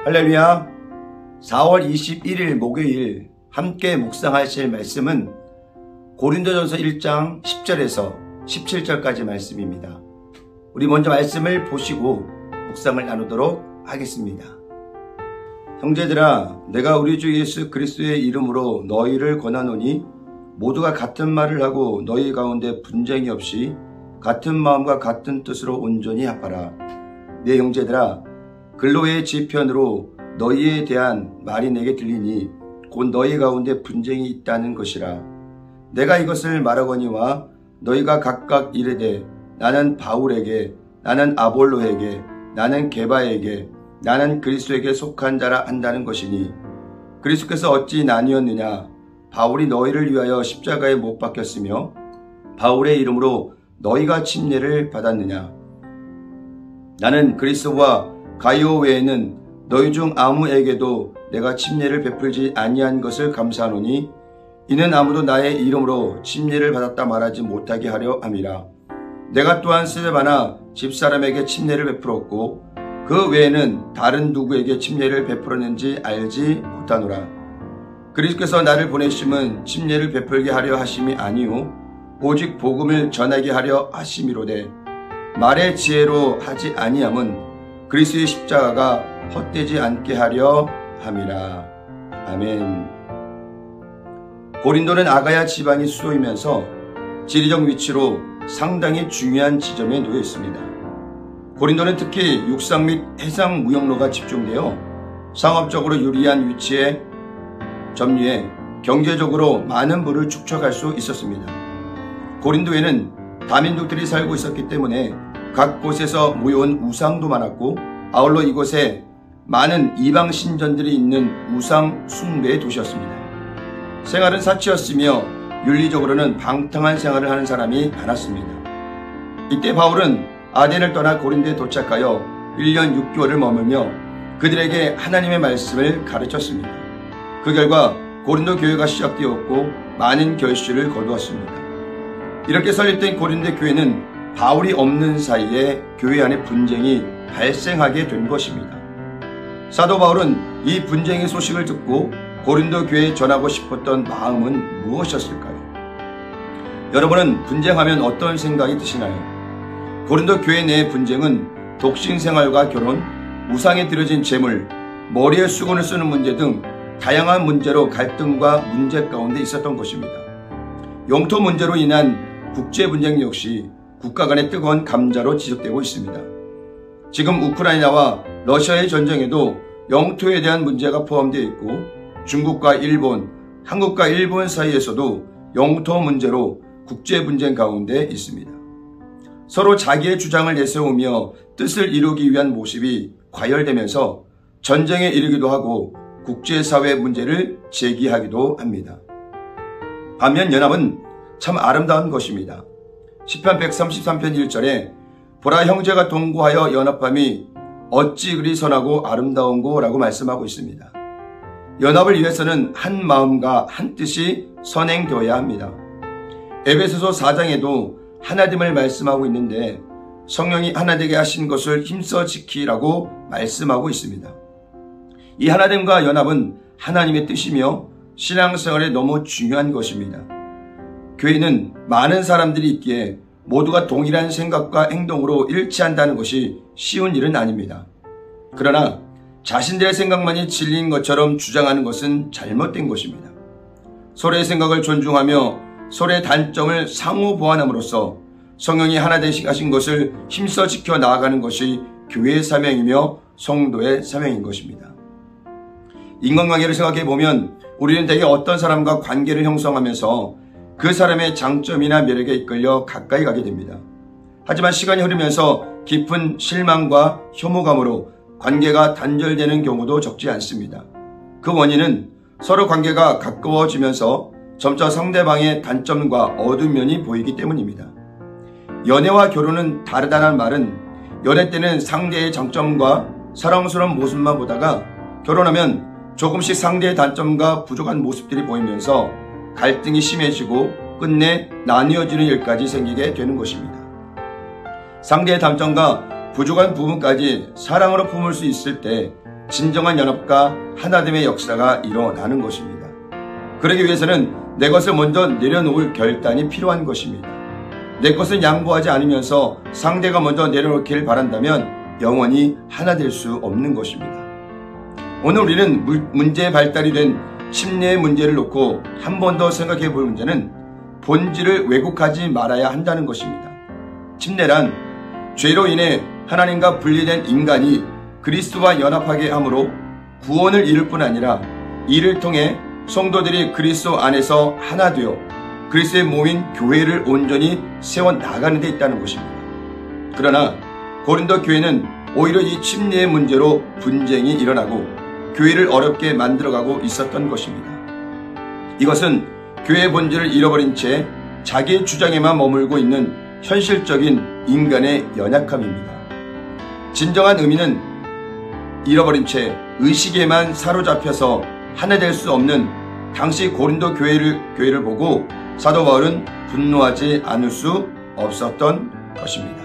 할렐루야. 4월 21일 목요일 함께 묵상하실 말씀은 고린도전서 1장 10절에서 17절까지 말씀입니다. 우리 먼저 말씀을 보시고 묵상을 나누도록 하겠습니다. 형제들아, 내가 우리 주 예수 그리스도의 이름으로 너희를 권하노니 모두가 같은 말을 하고 너희 가운데 분쟁이 없이 같은 마음과 같은 뜻으로 온전히 합하라. 내 형제들아, 글로의 지편으로 너희에 대한 말이 내게 들리니 곧 너희 가운데 분쟁이 있다는 것이라. 내가 이것을 말하거니와 너희가 각각 이르되 나는 바울에게, 나는 아볼로에게, 나는 게바에게, 나는 그리스도에게 속한 자라 한다는 것이니 그리스도께서 어찌 나뉘었느냐? 바울이 너희를 위하여 십자가에 못 박혔으며 바울의 이름으로 너희가 침례를 받았느냐? 나는 그리스도와 가이오 외에는 너희 중 아무에게도 내가 침례를 베풀지 아니한 것을 감사하노니 이는 아무도 나의 이름으로 침례를 받았다 말하지 못하게 하려 함이라. 내가 또한 스데바나 집사람에게 침례를 베풀었고 그 외에는 다른 누구에게 침례를 베풀었는지 알지 못하노라. 그리스도께서 나를 보내심은 침례를 베풀게 하려 하심이 아니요 오직 복음을 전하게 하려 하심이로되 말의 지혜로 하지 아니함은 그리스도의 십자가가 헛되지 않게 하려 함이라. 아멘. 고린도는 아가야 지방의 수도이면서 지리적 위치로 상당히 중요한 지점에 놓여 있습니다. 고린도는 특히 육상 및 해상 무역로가 집중되어 상업적으로 유리한 위치에 점유해 경제적으로 많은 부를 축적할 수 있었습니다. 고린도에는 다민족들이 살고 있었기 때문에 각 곳에서 모여온 우상도 많았고 아울러 이곳에 많은 이방 신전들이 있는 우상 숭배의 도시였습니다. 생활은 사치였으며 윤리적으로는 방탕한 생활을 하는 사람이 많았습니다. 이때 바울은 아덴을 떠나 고린도에 도착하여 1년 6개월을 머물며 그들에게 하나님의 말씀을 가르쳤습니다. 그 결과 고린도 교회가 시작되었고 많은 결실을 거두었습니다. 이렇게 설립된 고린도 교회는 바울이 없는 사이에 교회 안에 분쟁이 발생하게 된 것입니다. 사도 바울은 이 분쟁의 소식을 듣고 고린도 교회에 전하고 싶었던 마음은 무엇이었을까요? 여러분은 분쟁하면 어떤 생각이 드시나요? 고린도 교회 내의 분쟁은 독신 생활과 결혼, 우상에 들여진 재물, 머리에 수건을 쓰는 문제 등 다양한 문제로 갈등과 문제 가운데 있었던 것입니다. 영토 문제로 인한 국제 분쟁 역시 국가 간의 뜨거운 감자로 지속되고 있습니다. 지금 우크라이나와 러시아의 전쟁에도 영토에 대한 문제가 포함되어 있고 중국과 일본, 한국과 일본 사이에서도 영토 문제로 국제 분쟁 가운데 있습니다. 서로 자기의 주장을 내세우며 뜻을 이루기 위한 모습이 과열되면서 전쟁에 이르기도 하고 국제사회 문제를 제기하기도 합니다. 반면 연합은 참 아름다운 것입니다. 시편 133편 1절에 보라 형제가 동거하여 연합함이 어찌 그리 선하고 아름다운고 라고 말씀하고 있습니다. 연합을 위해서는 한 마음과 한 뜻이 선행되어야 합니다. 에베소서 4장에도 하나됨을 말씀하고 있는데 성령이 하나 되게 하신 것을 힘써 지키라고 말씀하고 있습니다. 이 하나됨과 연합은 하나님의 뜻이며 신앙생활에 너무 중요한 것입니다. 교회는 많은 사람들이 있기에 모두가 동일한 생각과 행동으로 일치한다는 것이 쉬운 일은 아닙니다. 그러나 자신들의 생각만이 진리인 것처럼 주장하는 것은 잘못된 것입니다. 서로의 생각을 존중하며 서로의 단점을 상호 보완함으로써 성령이 하나 되시게 하신 것을 힘써 지켜 나아가는 것이 교회의 사명이며 성도의 사명인 것입니다. 인간관계를 생각해 보면 우리는 대개 어떤 사람과 관계를 형성하면서 그 사람의 장점이나 매력에 이끌려 가까이 가게 됩니다. 하지만 시간이 흐르면서 깊은 실망과 혐오감으로 관계가 단절되는 경우도 적지 않습니다. 그 원인은 서로 관계가 가까워지면서 점차 상대방의 단점과 어두운 면이 보이기 때문입니다. 연애와 결혼은 다르다는 말은 연애 때는 상대의 장점과 사랑스러운 모습만 보다가 결혼하면 조금씩 상대의 단점과 부족한 모습들이 보이면서 갈등이 심해지고 끝내 나뉘어지는 일까지 생기게 되는 것입니다. 상대의 단점과 부족한 부분까지 사랑으로 품을 수 있을 때 진정한 연합과 하나됨의 역사가 일어나는 것입니다. 그러기 위해서는 내 것을 먼저 내려놓을 결단이 필요한 것입니다. 내 것은 양보하지 않으면서 상대가 먼저 내려놓기를 바란다면 영원히 하나 될 수 없는 것입니다. 오늘 우리는 문제의 발달이 된 침례의 문제를 놓고 한 번 더 생각해 볼 문제는 본질을 왜곡하지 말아야 한다는 것입니다. 침례란 죄로 인해 하나님과 분리된 인간이 그리스도와 연합하게 함으로 구원을 이룰 뿐 아니라 이를 통해 성도들이 그리스도 안에서 하나 되어 그리스도의 몸인 교회를 온전히 세워나가는 데 있다는 것입니다. 그러나 고린도 교회는 오히려 이 침례의 문제로 분쟁이 일어나고 교회를 어렵게 만들어가고 있었던 것입니다. 이것은 교회의 본질을 잃어버린 채 자기 주장에만 머물고 있는 현실적인 인간의 연약함입니다. 진정한 의미는 잃어버린 채 의식에만 사로잡혀서 하나 될 수 없는 당시 고린도 교회를 보고 사도 바울은 분노하지 않을 수 없었던 것입니다.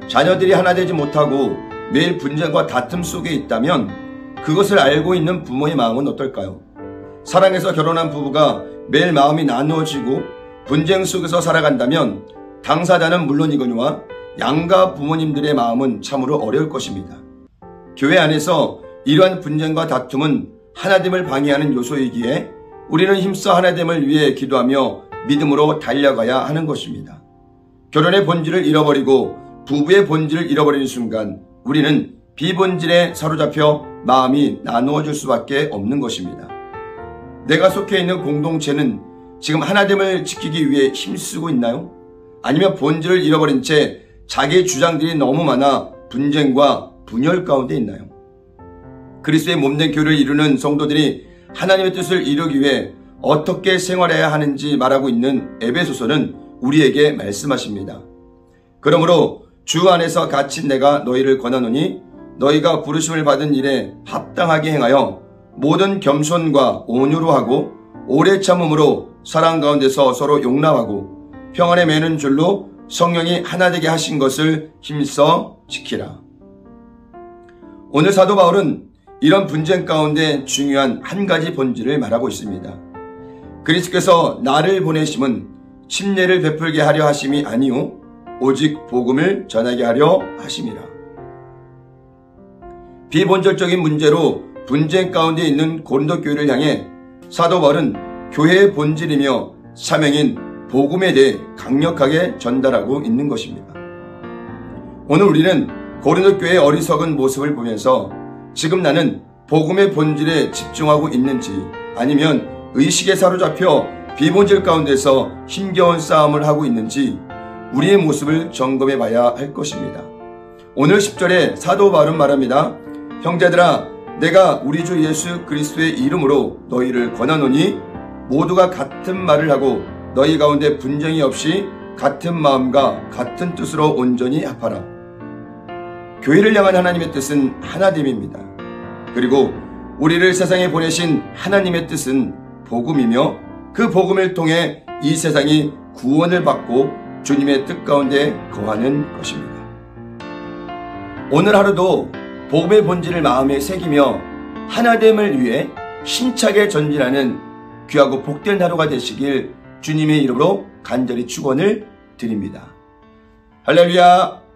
자녀들이 하나 되지 못하고 매일 분쟁과 다툼 속에 있다면 그것을 알고 있는 부모의 마음은 어떨까요? 사랑해서 결혼한 부부가 매일 마음이 나누어지고 분쟁 속에서 살아간다면 당사자는 물론이거니와 양가 부모님들의 마음은 참으로 어려울 것입니다. 교회 안에서 이러한 분쟁과 다툼은 하나됨을 방해하는 요소이기에 우리는 힘써 하나됨을 위해 기도하며 믿음으로 달려가야 하는 것입니다. 결혼의 본질을 잃어버리고 부부의 본질을 잃어버리는 순간 우리는 비본질에 사로잡혀 마음이 나누어질 수밖에 없는 것입니다. 내가 속해 있는 공동체는 지금 하나됨을 지키기 위해 힘쓰고 있나요? 아니면 본질을 잃어버린 채 자기의 주장들이 너무 많아 분쟁과 분열 가운데 있나요? 그리스도의 몸된 교회를 이루는 성도들이 하나님의 뜻을 이루기 위해 어떻게 생활해야 하는지 말하고 있는 에베소서는 우리에게 말씀하십니다. 그러므로 주 안에서 갇힌 내가 너희를 권하노니 너희가 부르심을 받은 일에 합당하게 행하여 모든 겸손과 온유로 하고 오래 참음으로 사랑 가운데서 서로 용납하고 평안에 매는 줄로 성령이 하나 되게 하신 것을 힘써 지키라. 오늘 사도 바울은 이런 분쟁 가운데 중요한 한 가지 본질을 말하고 있습니다. 그리스도께서 나를 보내심은 침례를 베풀게 하려 하심이 아니요 오직 복음을 전하게 하려 하심이라. 비본질적인 문제로 분쟁 가운데 있는 고린도 교회를 향해 사도 바울은 교회의 본질이며 사명인 복음에 대해 강력하게 전달하고 있는 것입니다. 오늘 우리는 고린도 교회의 어리석은 모습을 보면서 지금 나는 복음의 본질에 집중하고 있는지 아니면 의식에 사로잡혀 비본질 가운데서 힘겨운 싸움을 하고 있는지 우리의 모습을 점검해 봐야 할 것입니다. 오늘 10절에 사도 바울은 말합니다. 형제들아 내가 우리 주 예수 그리스도의 이름으로 너희를 권하노니 모두가 같은 말을 하고 너희 가운데 분쟁이 없이 같은 마음과 같은 뜻으로 온전히 합하라. 교회를 향한 하나님의 뜻은 하나됨입니다. 그리고 우리를 세상에 보내신 하나님의 뜻은 복음이며 그 복음을 통해 이 세상이 구원을 받고 주님의 뜻 가운데 거하는 것입니다. 오늘 하루도 복음의 본질을 마음에 새기며 하나됨을 위해 힘차게 전진하는 귀하고 복된 하루가 되시길 주님의 이름으로 간절히 축원을 드립니다. 할렐루야.